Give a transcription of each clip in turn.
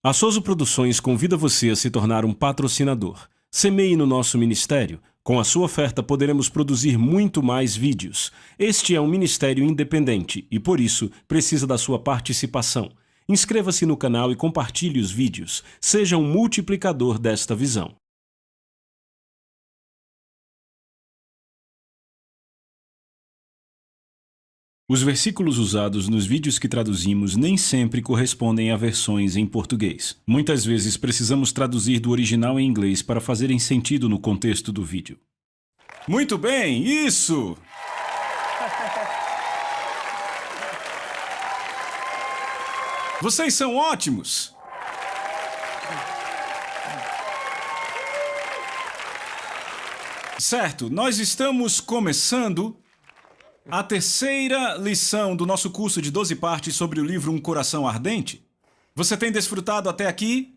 A Souza Produções convida você a se tornar um patrocinador. Semeie no nosso ministério. Com a sua oferta poderemos produzir muito mais vídeos. Este é um ministério independente e, por isso, precisa da sua participação. Inscreva-se no canal e compartilhe os vídeos. Seja um multiplicador desta visão. Os versículos usados nos vídeos que traduzimos nem sempre correspondem a versões em português. Muitas vezes precisamos traduzir do original em inglês para fazerem sentido no contexto do vídeo. Muito bem, isso! Vocês são ótimos! Certo, nós estamos começando a terceira lição do nosso curso de 12 partes sobre o livro Um Coração Ardente. Você tem desfrutado até aqui?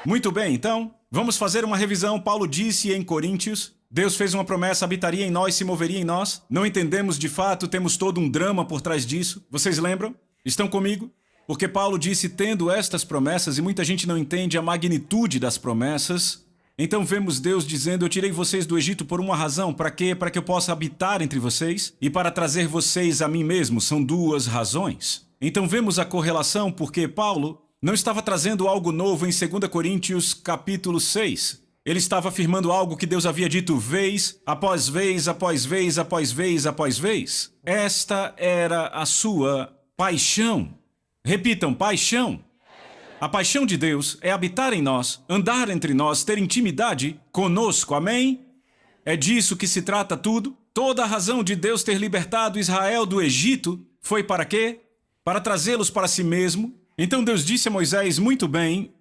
Muito bem, então, vamos fazer uma revisão. Paulo disse em Coríntios, Deus fez uma promessa, habitaria em nós, se moveria em nós. Não entendemos de fato, temos todo um drama por trás disso. Vocês lembram? Estão comigo? Porque Paulo disse, tendo estas promessas, e muita gente não entende a magnitude das promessas. Então vemos Deus dizendo, eu tirei vocês do Egito por uma razão. Para quê? Para que eu possa habitar entre vocês e para trazer vocês a mim mesmo. São duas razões. Então vemos a correlação porque Paulo não estava trazendo algo novo em 2 Coríntios capítulo 6. Ele estava afirmando algo que Deus havia dito vez, após vez, após vez, após vez, após vez. Esta era a sua paixão. Repitam, paixão. A paixão de Deus é habitar em nós, andar entre nós, ter intimidade conosco, amém? É disso que se trata tudo. Toda a razão de Deus ter libertado Israel do Egito foi para quê? Para trazê-los para si mesmo. Então Deus disse a Moisés, muito bem,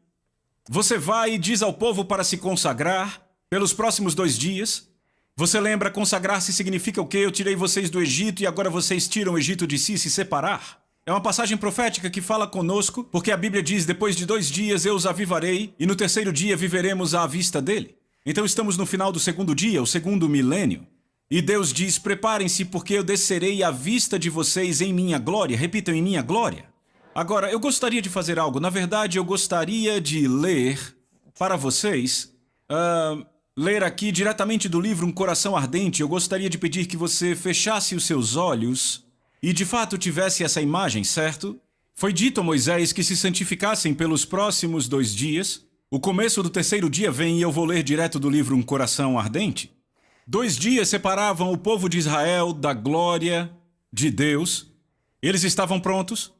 você vai e diz ao povo para se consagrar pelos próximos 2 dias. Você lembra, consagrar-se significa o quê? Eu tirei vocês do Egito e agora vocês tiram o Egito de si, se separar. É uma passagem profética que fala conosco, porque a Bíblia diz, depois de 2 dias eu os avivarei, e no 3º dia viveremos à vista dele. Então estamos no final do 2º dia, o 2º milênio. E Deus diz, preparem-se, porque eu descerei à vista de vocês em minha glória. Repitam, em minha glória. Agora, eu gostaria de fazer algo. Na verdade, eu gostaria de ler para vocês, ler aqui diretamente do livro Um Coração Ardente. Eu gostaria de pedir que você fechasse os seus olhos e de fato tivesse essa imagem, certo? Foi dito a Moisés que se santificassem pelos próximos 2 dias. O começo do 3º dia vem e eu vou ler direto do livro Um Coração Ardente. 2 dias separavam o povo de Israel da glória de Deus. Eles estavam prontos?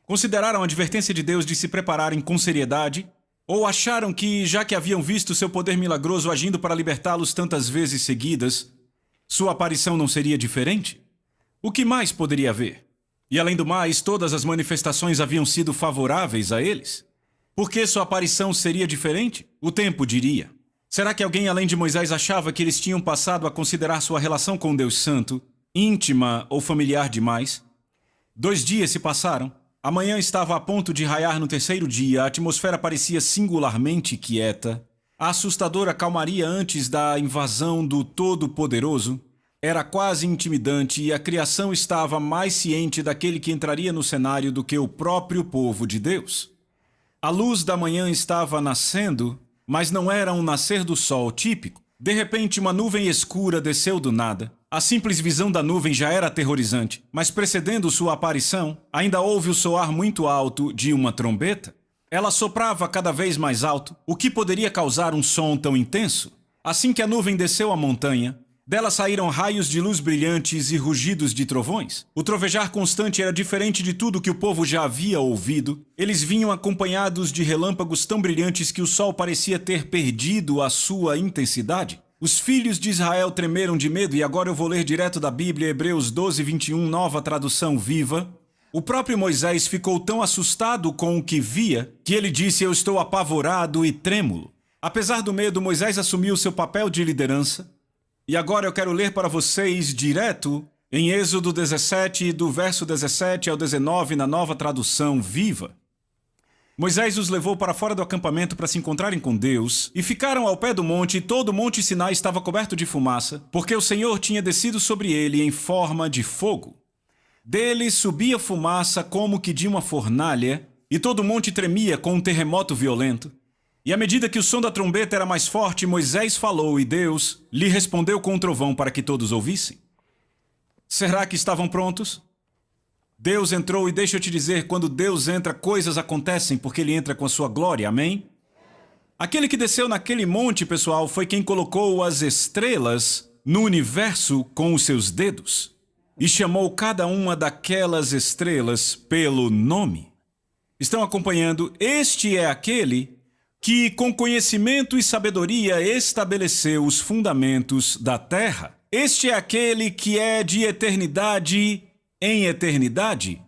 Consideraram a advertência de Deus de se prepararem com seriedade? Ou acharam que, já que haviam visto seu poder milagroso agindo para libertá-los tantas vezes seguidas, sua aparição não seria diferente? O que mais poderia haver? E além do mais, todas as manifestações haviam sido favoráveis a eles? Por que sua aparição seria diferente? O tempo diria. Será que alguém além de Moisés achava que eles tinham passado a considerar sua relação com Deus Santo íntima ou familiar demais? 2 dias se passaram. A manhã estava a ponto de raiar no 3º dia. A atmosfera parecia singularmente quieta. A assustadora calmaria antes da invasão do Todo-Poderoso era quase intimidante e a criação estava mais ciente daquele que entraria no cenário do que o próprio povo de Deus. A luz da manhã estava nascendo, mas não era um nascer do sol típico. De repente, uma nuvem escura desceu do nada. A simples visão da nuvem já era aterrorizante, mas precedendo sua aparição, ainda houve o soar muito alto de uma trombeta. Ela soprava cada vez mais alto, o que poderia causar um som tão intenso. Assim que a nuvem desceu a montanha, dela saíram raios de luz brilhantes e rugidos de trovões. O trovejar constante era diferente de tudo que o povo já havia ouvido. Eles vinham acompanhados de relâmpagos tão brilhantes que o sol parecia ter perdido a sua intensidade. Os filhos de Israel tremeram de medo e agora eu vou ler direto da Bíblia, Hebreus 12, 21, nova tradução viva. O próprio Moisés ficou tão assustado com o que via que ele disse, eu estou apavorado e trêmulo. Apesar do medo, Moisés assumiu seu papel de liderança. E agora eu quero ler para vocês direto em Êxodo 17, do verso 17 ao 19, na nova tradução viva. Moisés os levou para fora do acampamento para se encontrarem com Deus, e ficaram ao pé do monte, e todo o monte Sinai estava coberto de fumaça, porque o Senhor tinha descido sobre ele em forma de fogo. Dele subia fumaça como que de uma fornalha, e todo o monte tremia com um terremoto violento. E à medida que o som da trombeta era mais forte, Moisés falou e Deus lhe respondeu com um trovão para que todos ouvissem. Será que estavam prontos? Deus entrou e deixa eu te dizer, quando Deus entra, coisas acontecem porque Ele entra com a sua glória, amém? Aquele que desceu naquele monte, pessoal, foi quem colocou as estrelas no universo com os seus dedos e chamou cada uma daquelas estrelas pelo nome. Estão acompanhando? Este é aquele que, com conhecimento e sabedoria, estabeleceu os fundamentos da terra. Este é aquele que é de eternidade em eternidade.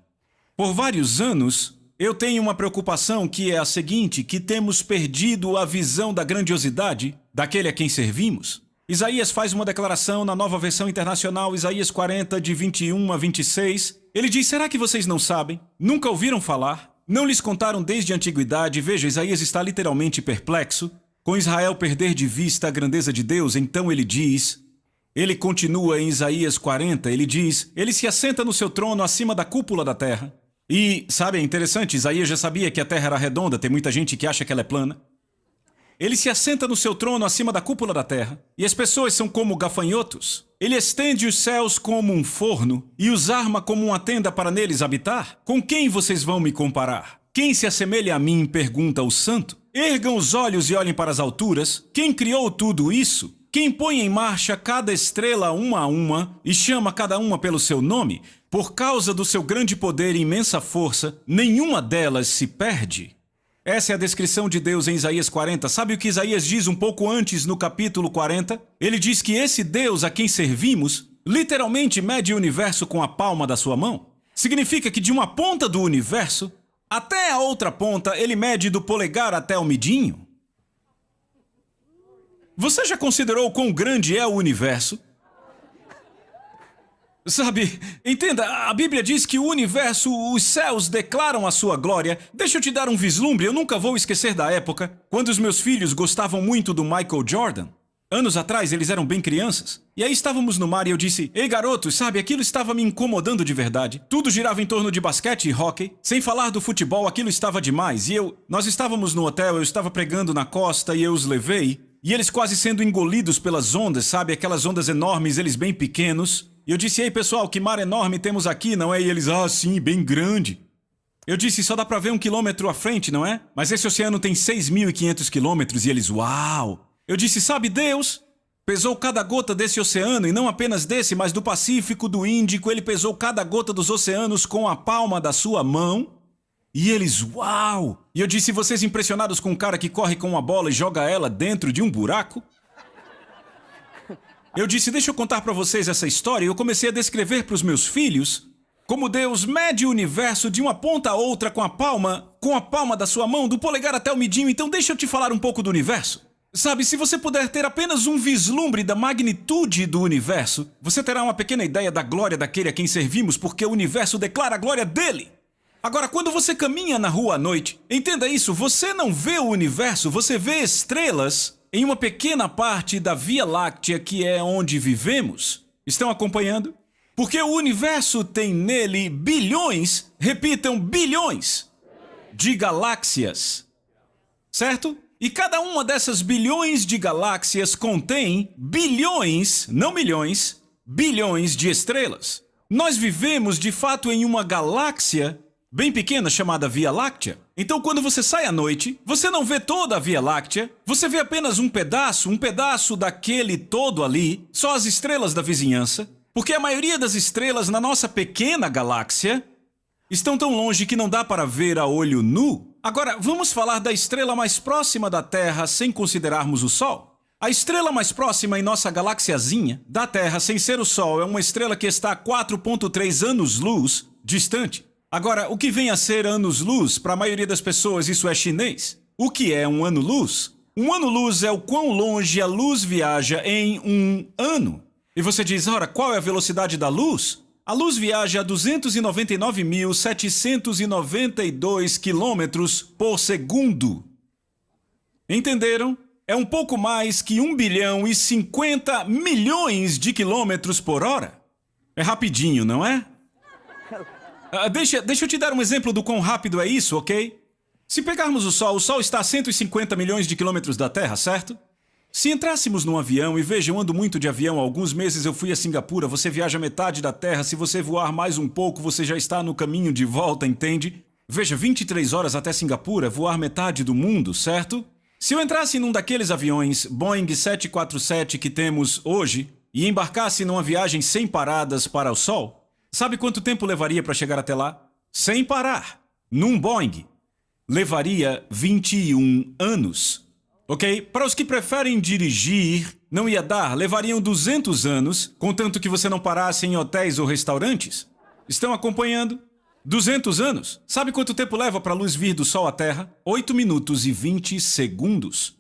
Por vários anos, eu tenho uma preocupação que é a seguinte, que temos perdido a visão da grandiosidade daquele a quem servimos. Isaías faz uma declaração na Nova Versão Internacional, Isaías 40, de 21 a 26. Ele diz, será que vocês não sabem? Nunca ouviram falar? Não lhes contaram desde a antiguidade? Veja, Isaías está literalmente perplexo. Com Israel perder de vista a grandeza de Deus, então ele diz... Ele continua em Isaías 40, ele diz, ele se assenta no seu trono acima da cúpula da terra. E, sabe, é interessante, Isaías já sabia que a terra era redonda, tem muita gente que acha que ela é plana. Ele se assenta no seu trono acima da cúpula da terra, e as pessoas são como gafanhotos. Ele estende os céus como um forno, e os arma como uma tenda para neles habitar. Com quem vocês vão me comparar? Quem se assemelha a mim, pergunta o santo. Ergam os olhos e olhem para as alturas. Quem criou tudo isso? Quem põe em marcha cada estrela uma a uma e chama cada uma pelo seu nome, por causa do seu grande poder e imensa força, nenhuma delas se perde. Essa é a descrição de Deus em Isaías 40. Sabe o que Isaías diz um pouco antes no capítulo 40? Ele diz que esse Deus a quem servimos literalmente mede o universo com a palma da sua mão. Significa que de uma ponta do universo até a outra ponta ele mede do polegar até o midinho. Você já considerou quão grande é o universo? Sabe, entenda, a Bíblia diz que o universo, os céus declaram a sua glória. Deixa eu te dar um vislumbre, eu nunca vou esquecer da época quando os meus filhos gostavam muito do Michael Jordan. Anos atrás, eles eram bem crianças. E aí estávamos no mar e eu disse, ei garotos, sabe, aquilo estava me incomodando de verdade. Tudo girava em torno de basquete e hóquei. Sem falar do futebol, aquilo estava demais. Nós estávamos no hotel, eu estava pregando na costa e eu os levei. E eles quase sendo engolidos pelas ondas, sabe? Aquelas ondas enormes, eles bem pequenos. E eu disse, ei pessoal, que mar enorme temos aqui, não é? E eles, sim, bem grande. Eu disse, só dá pra ver 1 quilômetro à frente, não é? Mas esse oceano tem 6.500 quilômetros. E eles, uau! Eu disse, sabe, Deus pesou cada gota desse oceano, e não apenas desse, mas do Pacífico, do Índico. Ele pesou cada gota dos oceanos com a palma da sua mão. E eles, uau! E eu disse, vocês impressionados com um cara que corre com uma bola e joga ela dentro de um buraco? Eu disse, deixa eu contar pra vocês essa história. E eu comecei a descrever para os meus filhos como Deus mede o universo de uma ponta a outra com a palma da sua mão, do polegar até o midinho. Então deixa eu te falar um pouco do universo. Sabe, se você puder ter apenas um vislumbre da magnitude do universo, você terá uma pequena ideia da glória daquele a quem servimos, porque o universo declara a glória dele. Agora, quando você caminha na rua à noite, entenda isso, você não vê o universo, você vê estrelas em uma pequena parte da Via Láctea que é onde vivemos. Estão acompanhando? Porque o universo tem nele bilhões, repitam, bilhões de galáxias, certo? E cada uma dessas bilhões de galáxias contém bilhões, não milhões, bilhões de estrelas. Nós vivemos, de fato, em uma galáxia bem pequena chamada Via Láctea. Então, quando você sai à noite, você não vê toda a Via Láctea, você vê apenas um pedaço daquele todo ali, só as estrelas da vizinhança, porque a maioria das estrelas na nossa pequena galáxia estão tão longe que não dá para ver a olho nu. Agora, vamos falar da estrela mais próxima da Terra sem considerarmos o Sol. A estrela mais próxima em nossa galáxiazinha da Terra, sem ser o Sol, é uma estrela que está a 4,3 anos-luz distante. Agora, o que vem a ser anos-luz, para a maioria das pessoas isso é chinês. O que é um ano-luz? Um ano-luz é o quão longe a luz viaja em um ano. E você diz, ora, qual é a velocidade da luz? A luz viaja a 299.792 quilômetros por segundo. Entenderam? É um pouco mais que 1 bilhão e 50 milhões de quilômetros por hora. É rapidinho, não é? Deixa eu te dar um exemplo do quão rápido é isso, ok? Se pegarmos o Sol está a 150 milhões de quilômetros da Terra, certo? Se entrássemos num avião, e veja, eu ando muito de avião, há alguns meses eu fui a Singapura, você viaja metade da Terra, se você voar mais um pouco, você já está no caminho de volta, entende? Veja, 23 horas até Singapura, voar metade do mundo, certo? Se eu entrasse num daqueles aviões Boeing 747 que temos hoje, e embarcasse numa viagem sem paradas para o Sol, sabe quanto tempo levaria para chegar até lá? Sem parar. Num Boeing, levaria 21 anos. Ok? Para os que preferem dirigir, não ia dar, levariam 200 anos, contanto que você não parasse em hotéis ou restaurantes. Estão acompanhando? 200 anos. Sabe quanto tempo leva para a luz vir do Sol à Terra? 8 minutos e 20 segundos.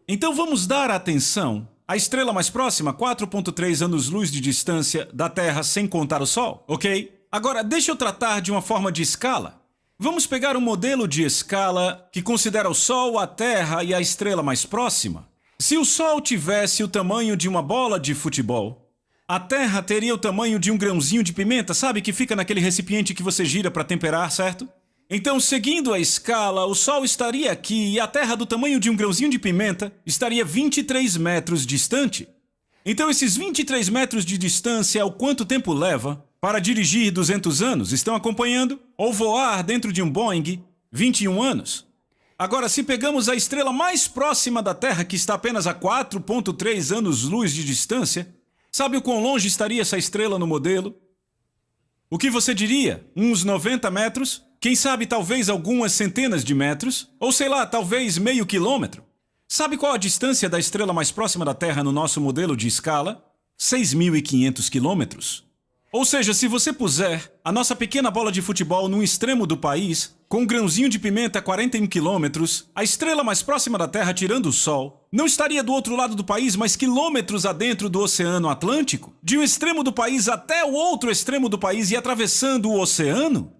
Então vamos dar atenção à estrela mais próxima, 4,3 anos-luz de distância da Terra sem contar o Sol, ok? Agora, deixa eu tratar de uma forma de escala. Vamos pegar um modelo de escala que considera o Sol, a Terra e a estrela mais próxima. Se o Sol tivesse o tamanho de uma bola de futebol, a Terra teria o tamanho de um grãozinho de pimenta, sabe, que fica naquele recipiente que você gira para temperar, certo? Então, seguindo a escala, o Sol estaria aqui e a Terra, do tamanho de um grãozinho de pimenta, estaria 23 metros distante. Então, esses 23 metros de distância é o quanto tempo leva para dirigir 200 anos, estão acompanhando? Ou voar dentro de um Boeing, 21 anos. Agora, se pegamos a estrela mais próxima da Terra, que está apenas a 4,3 anos-luz de distância, sabe o quão longe estaria essa estrela no modelo? O que você diria? Uns 90 metros? Quem sabe talvez algumas centenas de metros? Ou sei lá, talvez meio quilômetro? Sabe qual a distância da estrela mais próxima da Terra no nosso modelo de escala? 6.500 quilômetros. Ou seja, se você puser a nossa pequena bola de futebol num extremo do país, com um grãozinho de pimenta a 41 quilômetros, a estrela mais próxima da Terra, tirando o Sol, não estaria do outro lado do país, mas quilômetros adentro do Oceano Atlântico? De um extremo do país até o outro extremo do país e atravessando o oceano?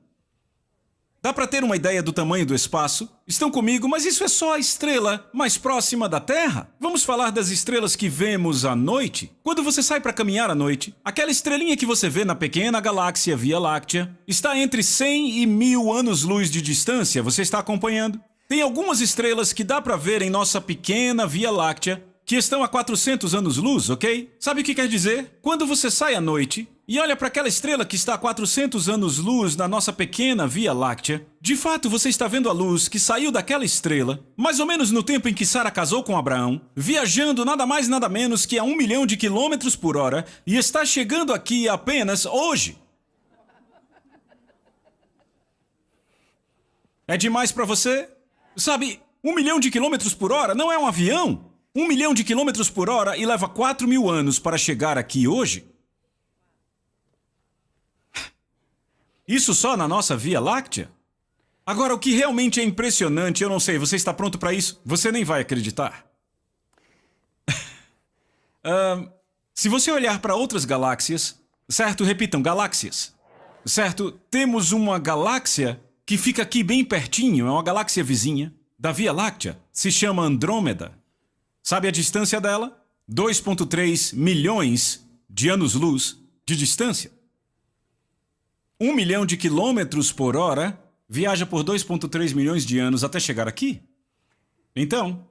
Dá para ter uma ideia do tamanho do espaço? Estão comigo, mas isso é só a estrela mais próxima da Terra. Vamos falar das estrelas que vemos à noite? Quando você sai para caminhar à noite, aquela estrelinha que você vê na pequena galáxia Via Láctea está entre 100 e 1000 anos-luz de distância. Você está acompanhando? Tem algumas estrelas que dá para ver em nossa pequena Via Láctea que estão a 400 anos-luz, ok? Sabe o que quer dizer? Quando você sai à noite e olha para aquela estrela que está a 400 anos-luz na nossa pequena Via Láctea, de fato você está vendo a luz que saiu daquela estrela, mais ou menos no tempo em que Sara casou com Abraão, viajando nada mais nada menos que a 1 milhão de quilômetros por hora e está chegando aqui apenas hoje. É demais para você? Sabe, 1 milhão de quilômetros por hora não é um avião. 1 milhão de quilômetros por hora e leva 4.000 anos para chegar aqui hoje? Isso só na nossa Via Láctea? Agora, o que realmente é impressionante, eu não sei, você está pronto para isso? Você nem vai acreditar. Se você olhar para outras galáxias, certo? Repitam, galáxias. Certo? Temos uma galáxia que fica aqui bem pertinho, é uma galáxia vizinha da Via Láctea, se chama Andrômeda. Sabe a distância dela? 2,3 milhões de anos-luz de distância. 1 milhão de quilômetros por hora viaja por 2,3 milhões de anos até chegar aqui. Então,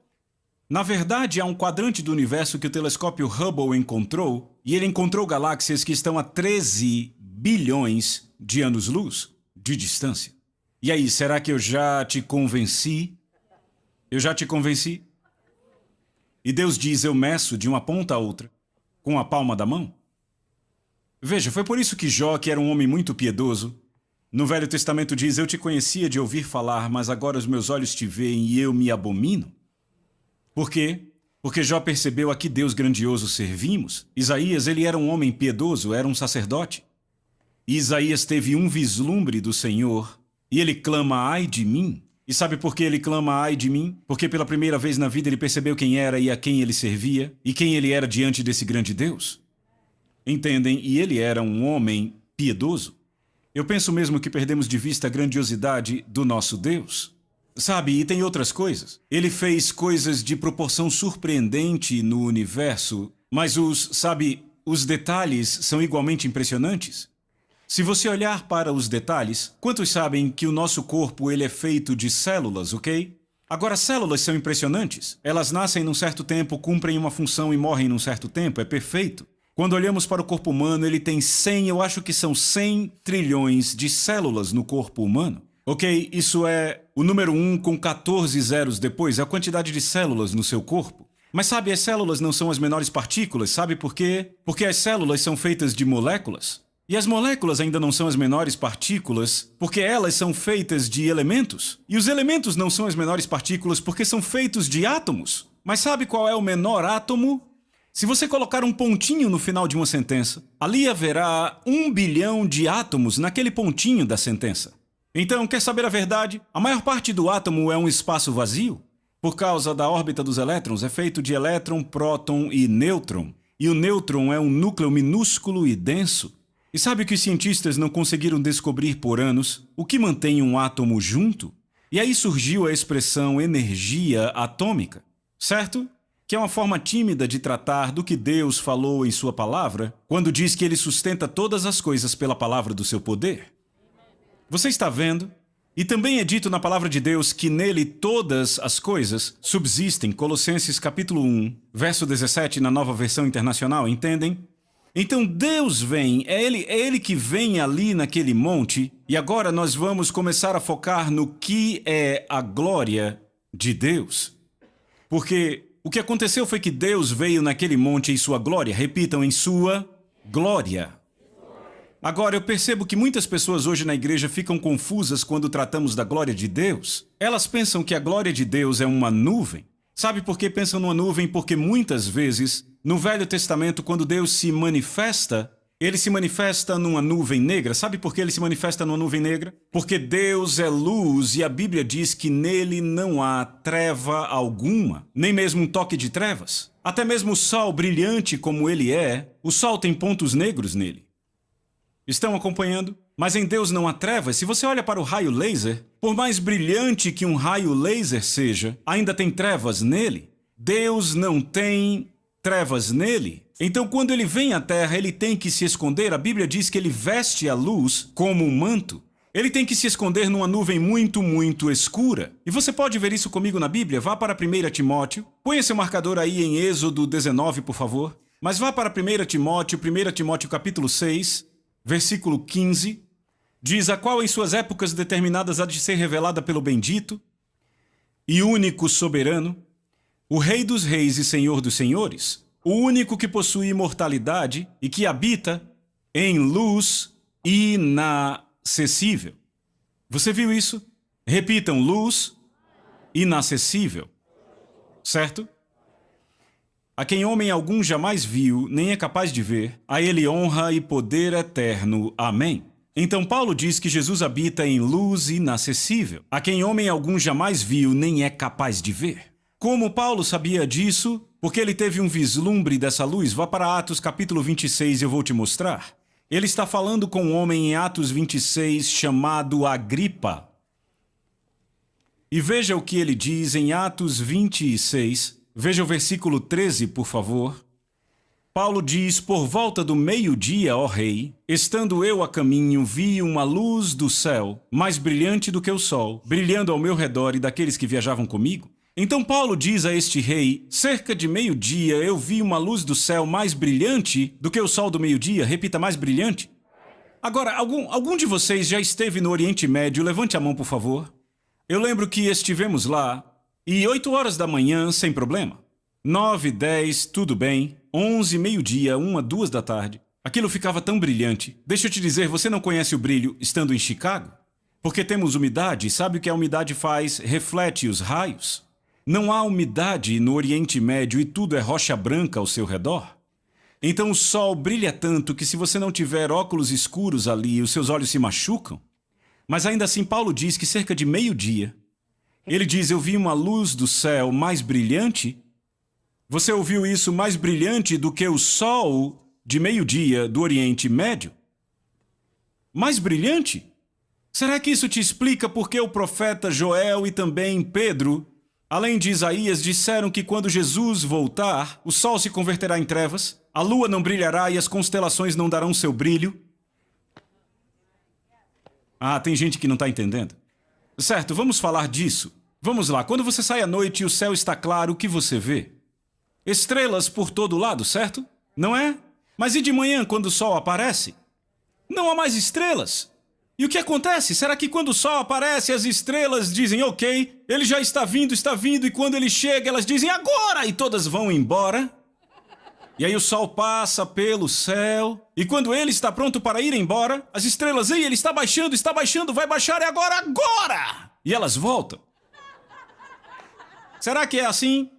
na verdade, há um quadrante do universo que o telescópio Hubble encontrou, e ele encontrou galáxias que estão a 13 bilhões de anos-luz de distância. E aí, será que eu já te convenci? Eu já te convenci? E Deus diz, eu meço de uma ponta a outra, com a palma da mão? Veja, foi por isso que Jó, que era um homem muito piedoso, no Velho Testamento diz, eu te conhecia de ouvir falar, mas agora os meus olhos te veem e eu me abomino. Por quê? Porque Jó percebeu a que Deus grandioso servimos. Isaías, ele era um homem piedoso, era um sacerdote. E Isaías teve um vislumbre do Senhor, e ele clama, ai de mim. E sabe por que ele clama, ai de mim? Porque pela primeira vez na vida ele percebeu quem era e a quem ele servia, e quem ele era diante desse grande Deus. Entendem? E ele era um homem piedoso. Eu penso mesmo que perdemos de vista a grandiosidade do nosso Deus. Sabe, e tem outras coisas. Ele fez coisas de proporção surpreendente no universo, mas os detalhes são igualmente impressionantes. Se você olhar para os detalhes, quantos sabem que o nosso corpo ele é feito de células, ok? Agora, células são impressionantes. Elas nascem num certo tempo, cumprem uma função e morrem num certo tempo. É perfeito. Quando olhamos para o corpo humano, ele tem 100, eu acho que são 100 trilhões de células no corpo humano. Ok, isso é o número 1 com 14 zeros depois, é a quantidade de células no seu corpo. Mas sabe, as células não são as menores partículas, sabe por quê? Porque as células são feitas de moléculas. E as moléculas ainda não são as menores partículas, porque elas são feitas de elementos. E os elementos não são as menores partículas porque são feitos de átomos. Mas sabe qual é o menor átomo? Se você colocar um pontinho no final de uma sentença, ali haverá 1 bilhão de átomos naquele pontinho da sentença. Então, quer saber a verdade? A maior parte do átomo é um espaço vazio. Por causa da órbita dos elétrons, é feito de elétron, próton e nêutron. E o nêutron é um núcleo minúsculo e denso. E sabe o que os cientistas não conseguiram descobrir por anos? O que mantém um átomo junto? E aí surgiu a expressão energia atômica, certo? Que é uma forma tímida de tratar do que Deus falou em sua palavra, quando diz que ele sustenta todas as coisas pela palavra do seu poder. Você está vendo? E também é dito na palavra de Deus que nele todas as coisas subsistem. Colossenses capítulo 1, verso 17 na Nova Versão Internacional, entendem? Então Deus vem, é ele que vem ali naquele monte, e agora nós vamos começar a focar no que é a glória de Deus. Porque o que aconteceu foi que Deus veio naquele monte em sua glória, repitam, em sua glória. Agora, eu percebo que muitas pessoas hoje na igreja ficam confusas quando tratamos da glória de Deus. Elas pensam que a glória de Deus é uma nuvem. Sabe por que pensam numa nuvem? Porque muitas vezes, no Velho Testamento, quando Deus se manifesta, ele se manifesta numa nuvem negra. Sabe por que ele se manifesta numa nuvem negra? Porque Deus é luz e a Bíblia diz que nele não há treva alguma, nem mesmo um toque de trevas. Até mesmo o sol brilhante como ele é, o sol tem pontos negros nele. Estão acompanhando? Mas em Deus não há trevas. Se você olha para o raio laser, por mais brilhante que um raio laser seja, ainda tem trevas nele. Deus não tem trevas nele. Então, quando ele vem à Terra, ele tem que se esconder. A Bíblia diz que ele veste a luz como um manto. Ele tem que se esconder numa nuvem muito, muito escura. E você pode ver isso comigo na Bíblia. Vá para 1 Timóteo. Ponha seu marcador aí em Êxodo 19, por favor. Mas vá para 1 Timóteo capítulo 6, versículo 15. Diz: a qual em suas épocas determinadas há de ser revelada pelo bendito e único soberano, o Rei dos reis e Senhor dos senhores, o único que possui imortalidade e que habita em luz inacessível. Você viu isso? Repitam, luz inacessível. Certo? A quem homem algum jamais viu, nem é capaz de ver, a ele honra e poder eterno. Amém. Então Paulo diz que Jesus habita em luz inacessível, a quem homem algum jamais viu, nem é capaz de ver. Como Paulo sabia disso? Porque ele teve um vislumbre dessa luz. Vá para Atos capítulo 26 e eu vou te mostrar. Ele está falando com um homem em Atos 26 chamado Agripa. E veja o que ele diz em Atos 26. Veja o versículo 13, por favor. Paulo diz: por volta do meio-dia, ó rei, estando eu a caminho, vi uma luz do céu, mais brilhante do que o sol, brilhando ao meu redor e daqueles que viajavam comigo. Então Paulo diz a este rei: cerca de meio-dia eu vi uma luz do céu mais brilhante do que o sol do meio-dia. Repita, mais brilhante. Agora, algum de vocês já esteve no Oriente Médio? Levante a mão, por favor. Eu lembro que estivemos lá, e 8 horas da manhã, sem problema. 9, 10, tudo bem. 11, meio-dia, 1, 2 da tarde. Aquilo ficava tão brilhante. Deixa eu te dizer, você não conhece o brilho estando em Chicago? Porque temos umidade, sabe o que a umidade faz? Reflete os raios. Não há umidade no Oriente Médio e tudo é rocha branca ao seu redor. Então o sol brilha tanto que se você não tiver óculos escuros ali, os seus olhos se machucam. Mas ainda assim Paulo diz que cerca de meio-dia, ele diz: eu vi uma luz do céu mais brilhante. Você ouviu isso? Mais brilhante do que o sol de meio-dia do Oriente Médio? Mais brilhante? Será que isso te explica por que o profeta Joel e também Pedro, além de Isaías, disseram que quando Jesus voltar, o sol se converterá em trevas, a lua não brilhará e as constelações não darão seu brilho? Ah, tem gente que não está entendendo. Certo, vamos falar disso. Vamos lá, quando você sai à noite e o céu está claro, o que você vê? Estrelas por todo lado, certo? Não é? Mas e de manhã, quando o sol aparece? Não há mais estrelas. E o que acontece? Será que quando o sol aparece, as estrelas dizem, ok, ele já está vindo, e quando ele chega, elas dizem, agora! E todas vão embora? E aí o sol passa pelo céu, e quando ele está pronto para ir embora, as estrelas, ei, ele está baixando, vai baixar, e agora! E elas voltam. Será que é assim?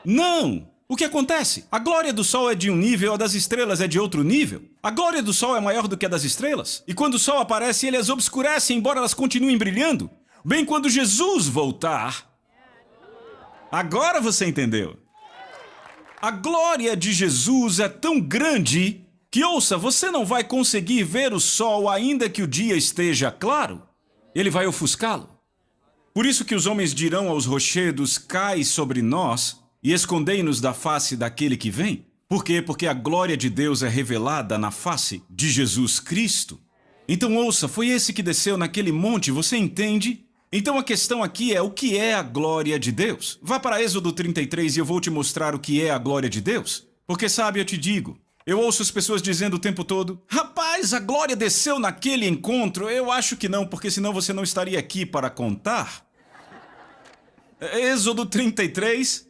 Não! O que acontece? A glória do sol é de um nível, a das estrelas é de outro nível. A glória do sol é maior do que a das estrelas. E quando o sol aparece, ele as obscurece, embora elas continuem brilhando. Bem quando Jesus voltar. Agora você entendeu. A glória de Jesus é tão grande que, ouça, você não vai conseguir ver o sol ainda que o dia esteja claro. Ele vai ofuscá-lo. Por isso que os homens dirão aos rochedos, cai sobre nós e escondei-nos da face daquele que vem. Por quê? Porque a glória de Deus é revelada na face de Jesus Cristo. Então ouça, foi esse que desceu naquele monte, você entende? Então a questão aqui é, o que é a glória de Deus? Vá para Êxodo 33 e eu vou te mostrar o que é a glória de Deus. Porque sabe, eu te digo, eu ouço as pessoas dizendo o tempo todo, rapaz, a glória desceu naquele encontro. Eu acho que não, porque senão você não estaria aqui para contar. Êxodo 33.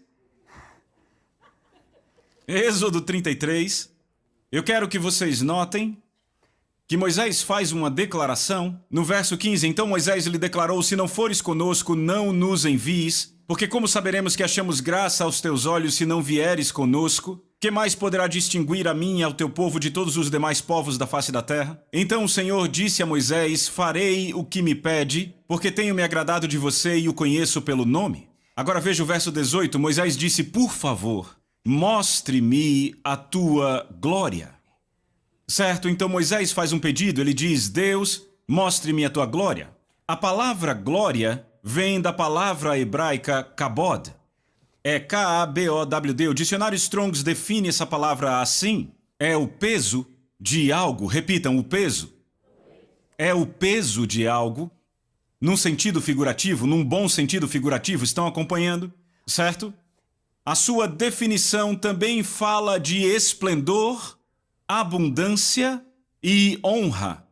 Êxodo 33. Eu quero que vocês notem que Moisés faz uma declaração. No verso 15, então Moisés lhe declarou, se não fores conosco, não nos envies, porque como saberemos que achamos graça aos teus olhos se não vieres conosco? Que mais poderá distinguir a mim e ao teu povo de todos os demais povos da face da terra? Então o Senhor disse a Moisés, farei o que me pede, porque tenho me agradado de você e o conheço pelo nome. Agora veja o verso 18, Moisés disse, por favor, mostre-me a tua glória. Certo? Então Moisés faz um pedido, ele diz, Deus, mostre-me a tua glória. A palavra glória vem da palavra hebraica kabod. É K-A-B-O-W-D. O dicionário Strong's define essa palavra assim. É o peso de algo. Repitam, o peso. É o peso de algo, num sentido figurativo, num bom sentido figurativo. Estão acompanhando? Certo? A sua definição também fala de esplendor, abundância e honra.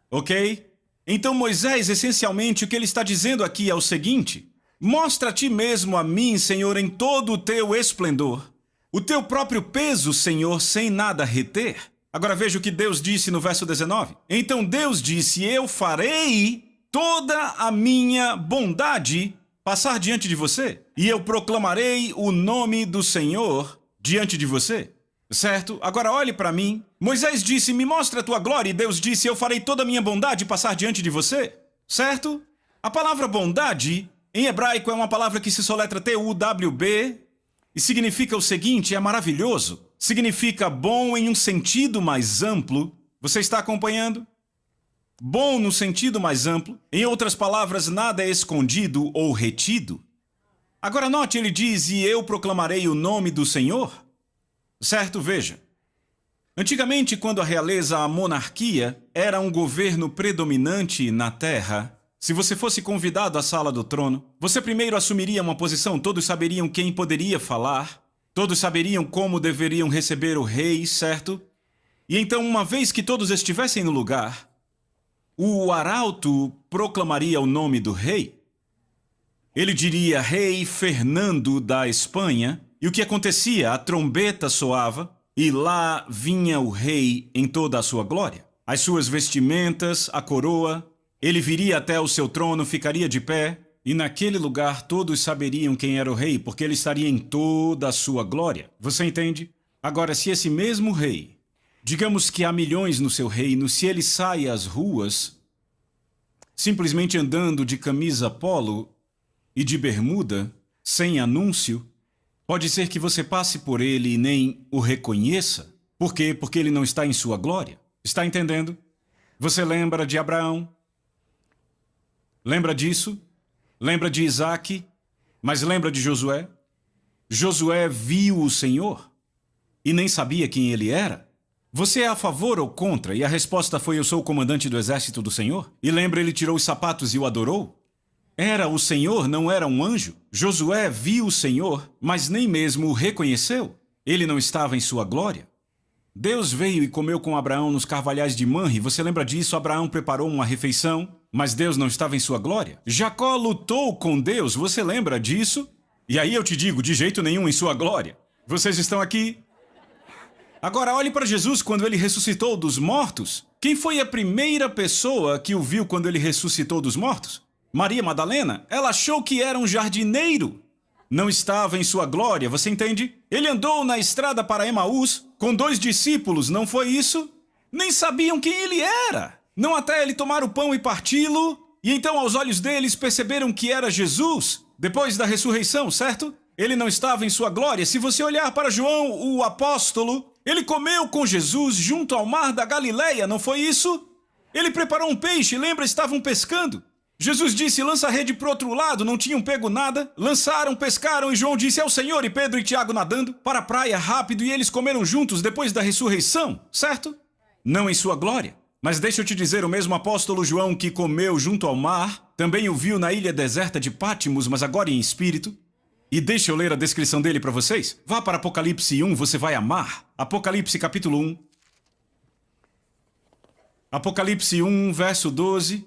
Ok? Então Moisés, essencialmente, o que ele está dizendo aqui é o seguinte: mostra a ti mesmo a mim, Senhor, em todo o teu esplendor, o teu próprio peso, Senhor, sem nada reter. Agora veja o que Deus disse no verso 19. Então Deus disse, eu farei toda a minha bondade passar diante de você, e eu proclamarei o nome do Senhor diante de você. Certo? Agora olhe para mim. Moisés disse, me mostra a tua glória, e Deus disse, eu farei toda a minha bondade passar diante de você. Certo? A palavra bondade, em hebraico, é uma palavra que se soletra T-U-W-B, e significa o seguinte, é maravilhoso. Significa bom em um sentido mais amplo. Você está acompanhando? Bom no sentido mais amplo. Em outras palavras, nada é escondido ou retido. Agora note, ele diz, e eu proclamarei o nome do Senhor. Certo? Veja. Antigamente, quando a realeza, a monarquia, era um governo predominante na terra, se você fosse convidado à sala do trono, você primeiro assumiria uma posição, todos saberiam quem poderia falar, todos saberiam como deveriam receber o rei, certo? E então, uma vez que todos estivessem no lugar, o arauto proclamaria o nome do rei. Ele diria, Rei Fernando da Espanha, e o que acontecia? A trombeta soava, e lá vinha o rei em toda a sua glória. As suas vestimentas, a coroa, ele viria até o seu trono, ficaria de pé, e naquele lugar todos saberiam quem era o rei, porque ele estaria em toda a sua glória. Você entende? Agora, se esse mesmo rei, digamos que há milhões no seu reino, se ele sai às ruas, simplesmente andando de camisa polo e de bermuda, sem anúncio, pode ser que você passe por ele e nem o reconheça. Por quê? Porque ele não está em sua glória. Está entendendo? Você lembra de Abraão? Lembra disso? Lembra de Isaac? Mas lembra de Josué? Josué viu o Senhor e nem sabia quem ele era. Você é a favor ou contra? E a resposta foi: eu sou o comandante do exército do Senhor. E lembra, ele tirou os sapatos e o adorou? Era o Senhor, não era um anjo? Josué viu o Senhor, mas nem mesmo o reconheceu. Ele não estava em sua glória. Deus veio e comeu com Abraão nos carvalhais de Manre. Você lembra disso? Abraão preparou uma refeição, mas Deus não estava em sua glória. Jacó lutou com Deus. Você lembra disso? E aí eu te digo, de jeito nenhum em sua glória. Vocês estão aqui? Agora olhe para Jesus quando ele ressuscitou dos mortos. Quem foi a primeira pessoa que o viu quando ele ressuscitou dos mortos? Maria Madalena. Ela achou que era um jardineiro. Não estava em sua glória, você entende? Ele andou na estrada para Emaús com 2 discípulos, não foi isso? Nem sabiam quem ele era. Não até ele tomar o pão e parti-lo. E então aos olhos deles perceberam que era Jesus, depois da ressurreição, certo? Ele não estava em sua glória. Se você olhar para João, o apóstolo, ele comeu com Jesus junto ao mar da Galileia, não foi isso? Ele preparou um peixe, lembra? Estavam pescando. Jesus disse: lança a rede para o outro lado, não tinham pego nada. Lançaram, pescaram e João disse: é o Senhor. E Pedro e Tiago nadando para a praia rápido e eles comeram juntos depois da ressurreição, certo? Não em sua glória. Mas deixa eu te dizer, o mesmo apóstolo João que comeu junto ao mar, também o viu na ilha deserta de Pátimos, mas agora em espírito. E deixa eu ler a descrição dele para vocês. Vá para Apocalipse 1, você vai amar. Apocalipse capítulo 1. Apocalipse 1, verso 12.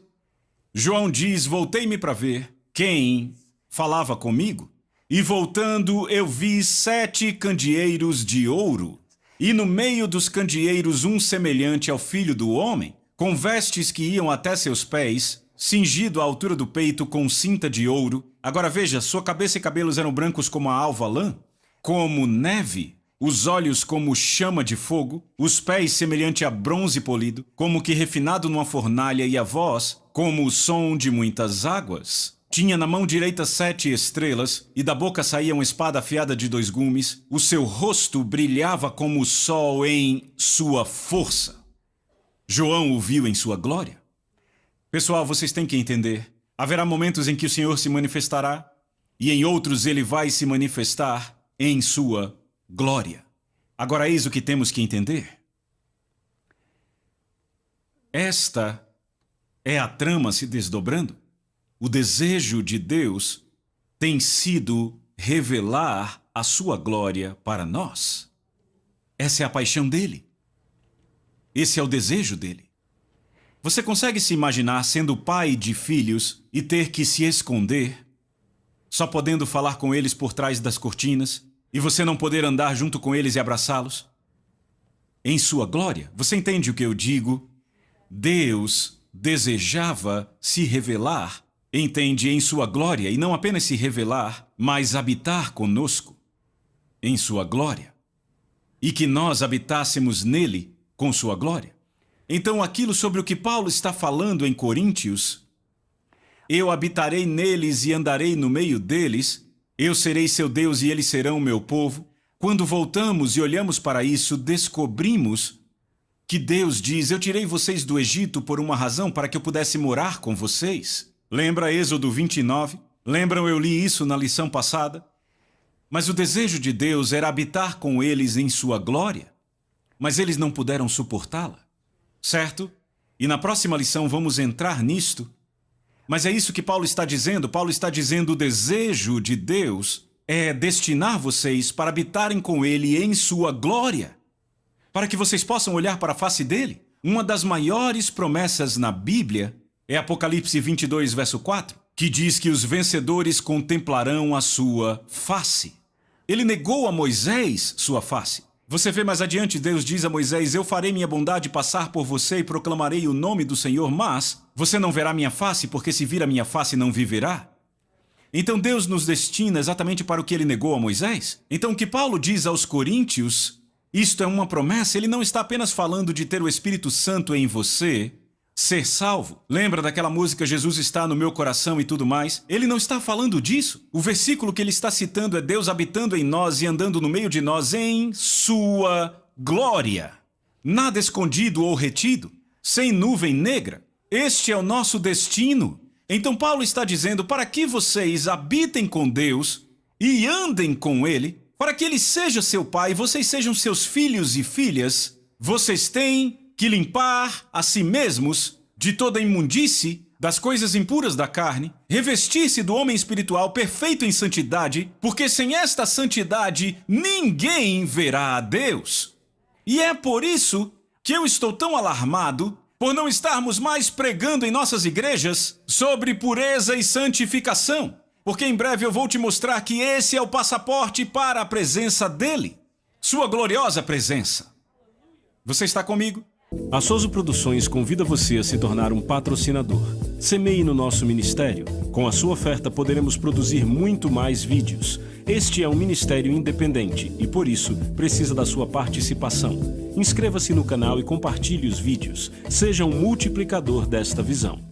João diz: voltei-me para ver quem falava comigo. E voltando eu vi 7 candeeiros de ouro. E no meio dos candeeiros um semelhante ao Filho do Homem, com vestes que iam até seus pés, cingido à altura do peito com cinta de ouro. Agora veja, sua cabeça e cabelos eram brancos como a alva lã, como neve, os olhos como chama de fogo, os pés semelhante a bronze polido, como que refinado numa fornalha, e a voz como o som de muitas águas. Tinha na mão direita 7 estrelas, e da boca saía uma espada afiada de 2 gumes. O seu rosto brilhava como o sol em sua força. João o viu em sua glória. Pessoal, vocês têm que entender. Haverá momentos em que o Senhor se manifestará, e em outros ele vai se manifestar em sua glória. Agora eis o que temos que entender. Esta é a trama se desdobrando. O desejo de Deus tem sido revelar a sua glória para nós. Essa é a paixão dele. Esse é o desejo dele. Você consegue se imaginar sendo pai de filhos e ter que se esconder, só podendo falar com eles por trás das cortinas, e você não poder andar junto com eles e abraçá-los? Em sua glória, você entende o que eu digo? Deus desejava se revelar, entende, em sua glória, e não apenas se revelar, mas habitar conosco em sua glória, e que nós habitássemos nele com sua glória. Então, aquilo sobre o que Paulo está falando em Coríntios, eu habitarei neles e andarei no meio deles, eu serei seu Deus e eles serão meu povo. Quando voltamos e olhamos para isso, descobrimos que Deus diz: eu tirei vocês do Egito por uma razão, para que eu pudesse morar com vocês. Lembra Êxodo 29? Lembram, eu li isso na lição passada? Mas o desejo de Deus era habitar com eles em sua glória, mas eles não puderam suportá-la. Certo? E na próxima lição vamos entrar nisto. Mas é isso que Paulo está dizendo. Paulo está dizendo: o desejo de Deus é destinar vocês para habitarem com ele em sua glória, para que vocês possam olhar para a face dele. Uma das maiores promessas na Bíblia é Apocalipse 22, verso 4, que diz que os vencedores contemplarão a sua face. Ele negou a Moisés sua face. Você vê mais adiante, Deus diz a Moisés: eu farei minha bondade passar por você e proclamarei o nome do Senhor, mas você não verá minha face, porque se vir a minha face não viverá. Então Deus nos destina exatamente para o que ele negou a Moisés. Então o que Paulo diz aos Coríntios, isto é uma promessa. Ele não está apenas falando de ter o Espírito Santo em você, ser salvo. Lembra daquela música Jesus está no meu coração e tudo mais? Ele não está falando disso. O versículo que ele está citando é Deus habitando em nós e andando no meio de nós em sua glória. Nada escondido ou retido, sem nuvem negra. Este é o nosso destino. Então Paulo está dizendo para que vocês habitem com Deus e andem com ele, para que ele seja seu pai e vocês sejam seus filhos e filhas. vocês têm que limpar a si mesmos de toda imundície, das coisas impuras da carne, revestir-se do homem espiritual perfeito em santidade, porque sem esta santidade ninguém verá a Deus. E é por isso que eu estou tão alarmado por não estarmos mais pregando em nossas igrejas sobre pureza e santificação, porque em breve eu vou te mostrar que esse é o passaporte para a presença dele, sua gloriosa presença. Você está comigo? A Soso Produções convida você a se tornar um patrocinador. Semeie no nosso ministério. Com a sua oferta poderemos produzir muito mais vídeos. Este é um ministério independente e, por isso, precisa da sua participação. Inscreva-se no canal e compartilhe os vídeos. Seja um multiplicador desta visão.